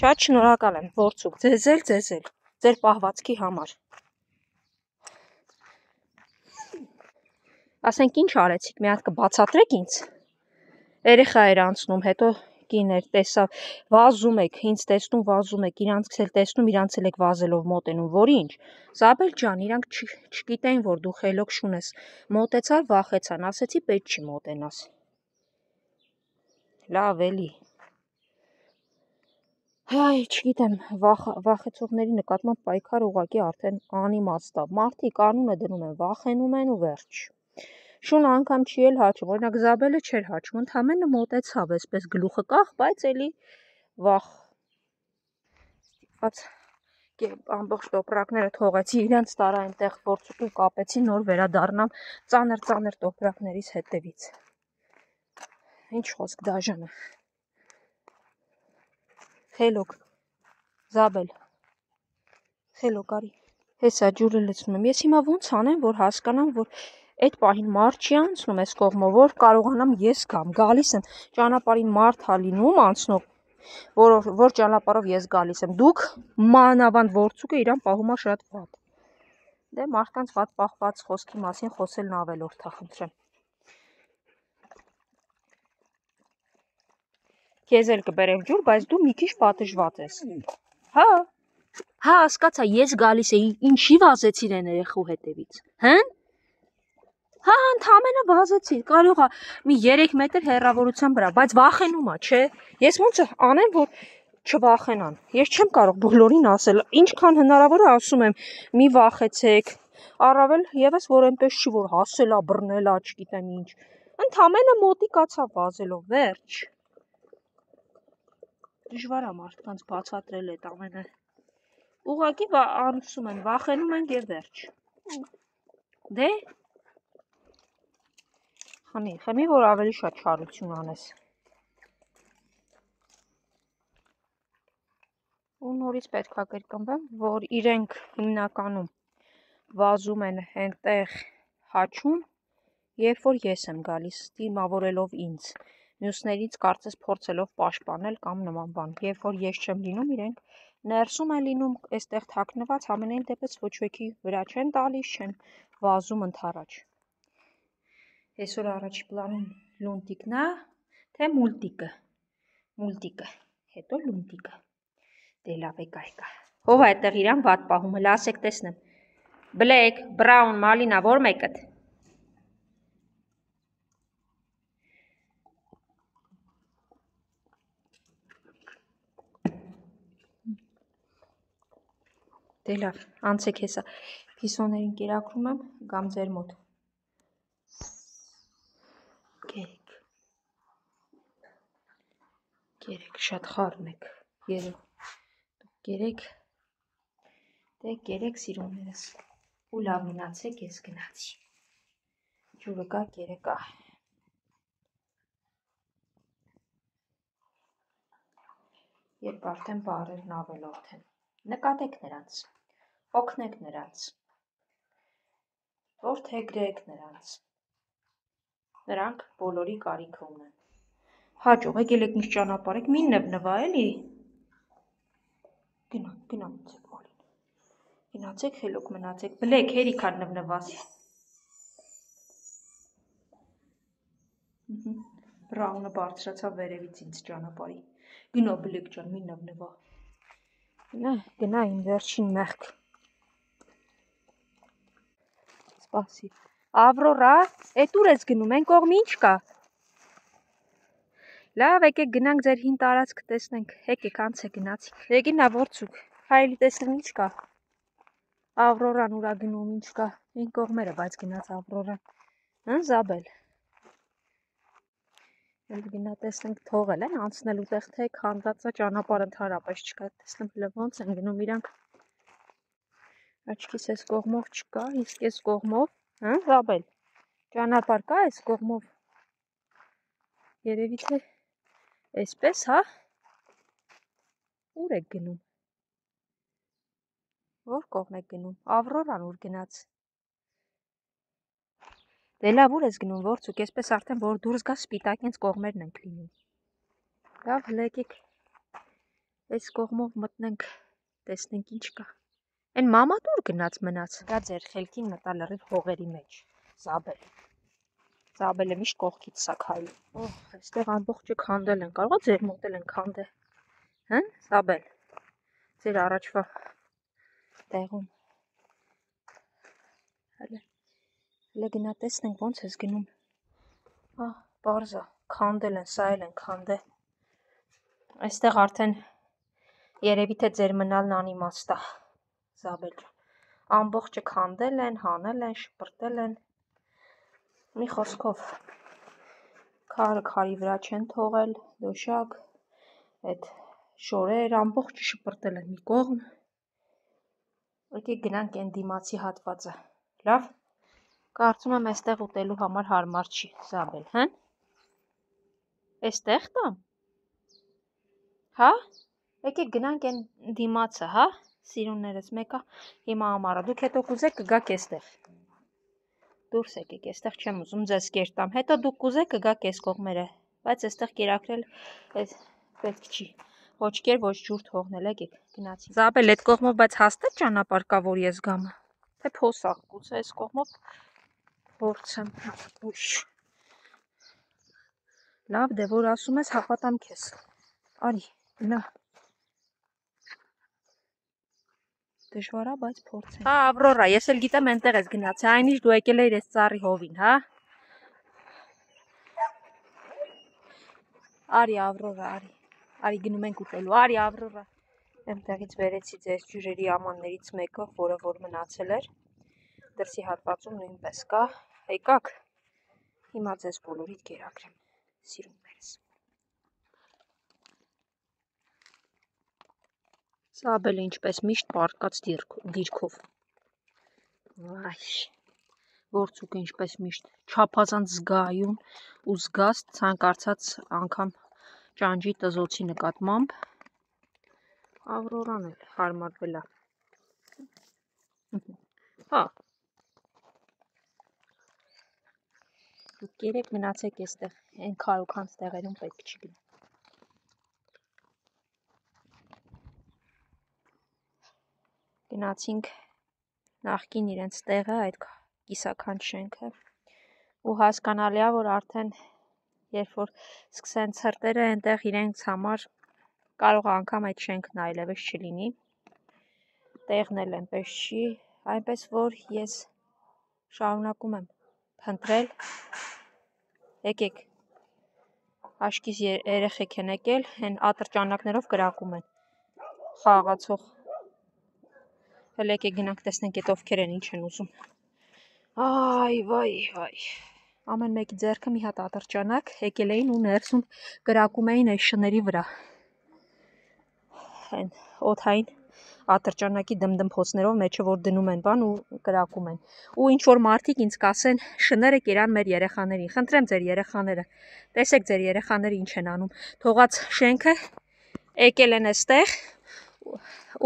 Շատ շնորհակալ եմ, ворցուկ, ձեզ էլ, ձեր պահվածքի համար։ Ասենք ինչ արեցիք, մի հատ կբացատրեք ինձ։ Երեխա էր անցնում, հետո կիներ տեսավ, վազում եք, ինձ տեսնում վազում եք, իրանց էլ տեսնում, իրանց էլ եք վազելով մոտենում, որ ինչ։ Զաբել ջան, իրանք չգիտեին, որ դու խելոք շունես, մոտեցար, վախեցան, ասեցի պետք չի մոտենաս։ Լավ էլի։ Հայ, չգիտեմ, վախեցողների նկատմամբ պայքար ուղղակի արդեն անիմաստ է։ Մարդիկ անունը դնում են, վախենում են ու վերջ։ Շունը անգամ չի էլ հաճում, օրինակ Զաբելը չէր հաճում, ընդամենը մոտեցավ, այսպես գլուխը կախ, բայց էլի վախ։ Ստիպված ամբողջ տոպրակները թողեցի, իրենց տարա այնտեղ ворցուկին կապեցի, նոր վերադառնամ ծանր տոպրակներից հետևից։ Ինչ խոսք դաժանը։ Խելոք, Զաբել, խելոք արի, հեսա ջուրը լցնում եմ, ես հիմա ոնց անեմ, որ հասկանամ, որ այդ պահին մարդ չի անցնում այս կողմով, որ կարողանամ ես գամ, գալիս եմ, ճանապարհին մարդ հա լինում անցնող, որ ճանապարհով ես գալիս եմ, դուք մանավանդ ворցուկը իրան պահում է շատ վատ։ Դե մարդկանց վատ պահված խոսքի մասին խոսելն ավելորդ է, խնդրեմ։ Քեզ էլ կբերեմ ջուր, բայց դու մի քիչ պատժված ես։ Հա, հասկացա, ես գալիս էի, ինչի վազեցիր են երեխու հետևից։ Հն? Հա, ընդամենը վազեցի, կարող է մի 3 մետր հեռավորության վրա, բայց վախենում է, չէ։ Ես ոնց անեմ, որ չվախենան։ Ես չեմ կարող բոլորին ասել, ինչքան հնարավոր է ասում եմ, մի վախեցեք։ Առավել եւս որ այնպես չի, որ հասելա, բռնելա, չգիտեմ ինչ։ Ընդամենը մոտիկացա վազելով, վերջ։ Դժվար է մարդկանց բացատրել այդ ամենը։ Ուղղակի անցում են, վախենում են եւ վերջ։ Դե Խմի, որ ավելի շատ չարություն անես։ Ու նորից պետք է կրկնվեմ, որ իրենք հիմնականում վազում են այնտեղ հաչում, երբ որ ես եմ գալիս, դիմավորելով ինձ, մյուսներից կարծես փորձելով պաշտպանել կամ նման բան, երբ որ ես չեմ լինում, իրենք ներսում են լինում, այստեղ թաքնված, ամենայն դեպս ոչ մեկի վրա չեն տալիս, չեն վազում ընդառաջ։ Այսօր առաջի պլանում լունտիկն է, թե մուլտիկը, հետո լունտիկը, դե լավ է կայկա, ով է այդտեղ իրան վատ պահում, հլա ասեք տեսնեմ, բլեք, բրաուն, մալինա, որ մեկըտ, դե լավ, անցեք հեսա, պիսոներին կերակրում եմ, գամ ձեր մոտ, Կերեք, շատ խառն եք, կերեք, դե կերեք սիրուններս, ու լավ մնացեք, ես գնացի, ջուրը կա, կերեկա, երբ արդեն բառերն ավելորդ են, նկատեք նրանց, օգնեք նրանց, որդեգրեք նրանց, նրանք բոլորի կարիքը ունեն, հաճող եկել եք ինձ ճանապարհեք, մի նվնվա էլի, գնացեք մալին, գնացեք խելոք մնացեք, բլեք հերիքան նվնվասի, բրաունը բարձրացավ վերևից ինձ ճանապարհի, գնա բլեք ջան, մի նվնվա, գնա իմ վերջին մեղք, սպասի, Ավրորա, էդ ուր ես գնում, են կողմ ինչ կա, լավ եկեք գնանք ձեր հին տարածքը տեսնենք, եկեք անցեք գնացի, եկի նա ворցուկ, հայելի տեսնեմ ինչ կա, Ավրորան ուրա գնում ինչ կա, են կողմերը, բայց գնաց Ավրորան, հն Զաբել, էլ գնա տեսնենք թողել են անցնելու տեղ թե քանդածա ճանապարհ ընդհանրապես չկա, տեսնեմ հլը ոնց են գնում իրանք, աչքիս այս կողմով չկա, իսկ այս կողմով, հն Զաբել, ճանապարհ կա այս կողմով, երևի թե Այսպես, հա, ուր եք գնում, որ կողմ եք գնում, Ավրորան ուր գնաց, դե լավ ուր ես գնում, ворցուկ, այսպես արդեն, որ դուրս գա սպիտակ ինձ կողմերն ենք լինում, լավ հլը եկեք, Այս կողմով մտնենք, տեսնենք ինչ կա։ Այն մամատ ուր գնաց մնաց։ Գա ձեր խելքին մտա լրիվ հողերի մեջ։ Զաբելը միշտ կողքից սա քայլում։ Այստեղ ամբողջը քանդել են, կարողա ձեր մոտել են քանդել։ Հն, Զաբել։ Ձեր առաջվա տեղում։ Հələ գնա տեսնենք ոնց ես գնում։ Պարզա, քանդել են, սա էլ են քանդել։ Այստեղ արդեն երևի թե ձեր մնալն անիմաստ է, Զաբել ջան։ Ամբողջը քանդել են, հանել են, շպրտել են։ Մի խոսքով քարը քարի վրա չեն թողել, դոշակ, այդ շորեր ամբողջը շպրտել են մի կողմ։ Եկեք գնանք այն դիմացի հատվածը։ Լավ։ Կարծում եմ այստեղ ուտելու համար հարմար չի, Զաբել, հն։ Այստեղ տամ։ Հա։ Եկեք գնանք այն դիմացը, հա։ Սիրուններս մեկը հիմա ամառը, դուք հետո կուզեք կգաք այստեղ։ Դուրս եկեք, այստեղ չեմ ուզում ձեզ կերտամ, հետո դուք կուզեք կգաք այս կողմերը, բայց այստեղ կերակրել պետք չի, ոչ կեր, ոչ ջուր թողնել, եկեք, գնացինք։ Զաբել, այդ կողմով բայց հաստատ ճանապարհ կա, որ ես գամ, թե փոսաղ, գուցե այս կողմով փորձեմ, ուշ։ Լավ, դե որ ասում ես, հապատամ քեզ, արի, գնա։ Դժվար է, բայց փորձենք։ Հա, Ավրորա, ես էլ գիտեմ այնտեղ ես գնացի, այնիշ դու եկել էիր այս ծառի հովին, հա։ Արի, Ավրորա, արի գնում ենք ուտելու, արի, Ավրորա։ Այնտեղից վերեցի ձեզ ջուրերի ամաններից մեկը, որը որ մնացել էր։ Դրսի հատվածում նույնպես կա։ Եկաք։ Հիմա ձեզ բոլորիդ կերակրեմ, սիրուններս։ Զաբելը ինչպես միշտ պարկած դիրքով։ Վայ, գործուկը ինչպես միշտ չափազանց զգայուն ու զգաստ ցանկացած անգամ ճանճի տզոցի նկատմամբ։ Ավրորան էլ հարմարվել է։ Հա։ Դուք կերեք մնացեք այստեղ, այն քարոքանց տեղերում պետք չի գնալ։ Գնացինք նախկին իրենց տեղը, այդ կիսաքանչ շենքը, ու հասկանալի է, որ արդեն երբ որ սկսեն ցրտերը այնտեղ իրենց համար կարող անգամ այդ շենքն այլևս չլինի, տեղն էլ այնպես չի, այնպես որ ես շարունակում եմ փնտրել, եկեք, աշկիս երեխեք են եկել, հեն ատրճանակներով կրակում են, խաղացող, հել եկեք գնանք տեսնենք այդ ովքեր են ինչ են ուզում, այ, վայ, ամեն մեկի ձեռքը մի հատ ատրճանակ, եկել էին ու ներսում կրակում էին այս շների վրա, այն օդային ատրճանակի դմդմփոցներով մեջը որ դնում են բան ու կրակում են, ու ինչ որ մարդիկ ինձ կասեն շները կերան մեր երեխաներին, խնդրեմ ձեր երեխաները, տեսեք ձեր երեխաները ինչ են անում, թողած շենքը եկել են այստեղ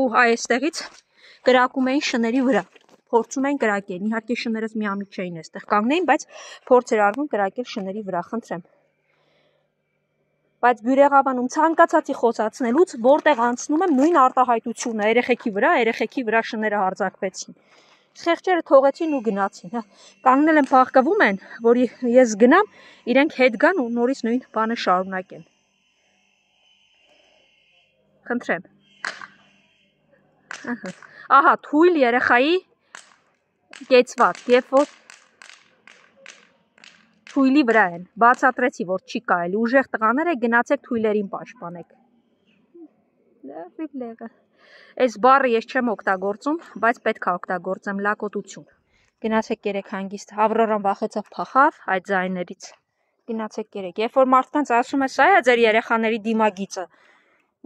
ու այստեղից կրակում էին շների վրա, փորձում էին կրակել, իհարկե շներս միամիտ չէին այստեղ կանգնեին, բայց փորձ էր արվում կրակել շների վրա, խնդրեմ։ Բայց բյուրեղավանում ցանկացածի խոսացնելուց, որտեղ անցնում եմ նույն արտահայտությունը, երեխեքի վրա շները հարձակվեցին։ Խեղճերը թողեցին ու գնացին, հա։ Կանգնել են փախկվում են, որ ես գնամ, իրենք հետ գան ու նորից նույն բանը շարունակեն։ Խնդրեմ։ Ահա, թույլ երեխայի կեցված, երբ որ թույլի վրա են, բացատրեցի, որ չի կարելի, ուժեղ տղաներ եք, գնացեք թույլերին պաշտպանեք։ Լավ լեղը։ Այս բառը ես չեմ օգտագործում, բայց պետք է օգտագործեմ, լակոտություն։ Գնացեք երեք հանգիստ, Ավրորան վախեցավ փախավ այդ ձայներից։ Գնացեք երեք, երբ որ մարդկանց ասում է, սա է ձեր երեխաների դիմագիծը,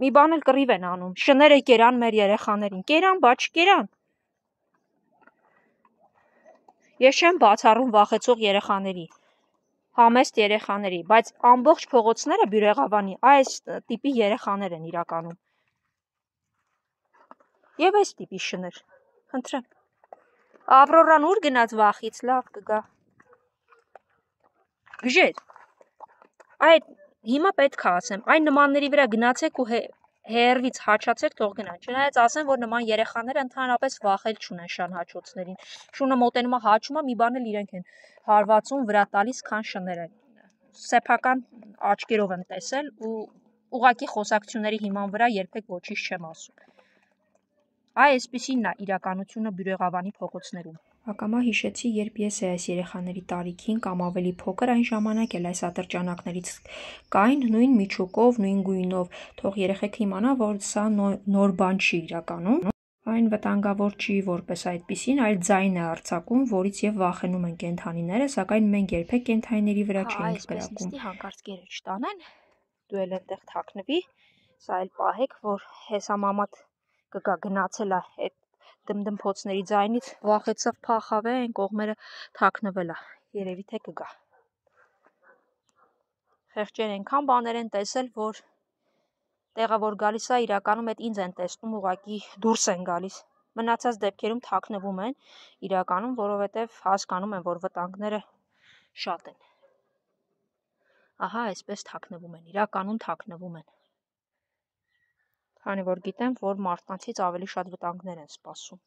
մի բան էլ կռիվ են անում, շները կերան մեր երեխաներին, կերան, բա չկերան։ Ես չեմ բացառում վախեցող երեխաների, համեստ երեխաների, բայց ամբողջ փողոցները Բյուրեղավանի այս տիպի երեխաներ են իրականում։ Եվ այս տիպի շներ, խնդրեմ։ Ավրորան ուր գնաց վախից, լավ կգա։ Գժեր, այդ հիմա պետք է ասեմ, այն նմանների վրա գնացեք ու հերվից հաչացեք թող գնան։ Չնայած ասեմ, որ նման երեխաները ընդհանրապես վախել չունեն շան հաչոցներին։ Շունը մոտենում է հաչում է, մի բան էլ իրենք են հարվածում վրա տալիս, քան շները։ Սեփական աչքերով եմ տեսել ու ուղղակի խոսակցությունների հիման վրա երբեք ոչինչ չեմ ասում։ Այսպեսին է իրականությունը Բյուրեղավանի փողոցներում։ Ակամա հիշեցի, երբ ես այս երեխաների տարիքին կամ ավելի փոքր այն ժամանակ էլ այս ատրճանակներից կային նույն միջուկով, նույն գույնով, թող երեխեքը իմանան, որ սա նոր բան չի իրականում։ Այն վտանգավոր չի որպես այդպիսին, այլ ձայն է արձակում, որից եւ վախենում են կենդանիները, սակայն մենք երբեք կենդանիների վրա չենք կրակում։ Այսպես հանկարծ գերը չտանեն, դու էլ այնտեղ թաքնվի, սա էլ պահեք, որ հեսա մամատ կգա գնացել է այդ դմդմփոցների ձայնից, վախեցավ փախավ է, այն կողմերը թաքնվել է, երևի թե կգա։ Խեղճեր այնքան բաներ են տեսել, որ տեղը որ գալիս է, իրականում այդ ինձ են տեսնում, ուղղակի դուրս են գալիս։ Մնացած դեպքերում թաքնվում են, իրականում, որովհետև հասկանում են, որ վտանգները շատ են։ Ահա, այսպես թաքնվում են, իրականում թաքնվում են։ Քանի որ գիտեմ, որ մարդկանցից ավելի շատ վտանգներ են սպասում։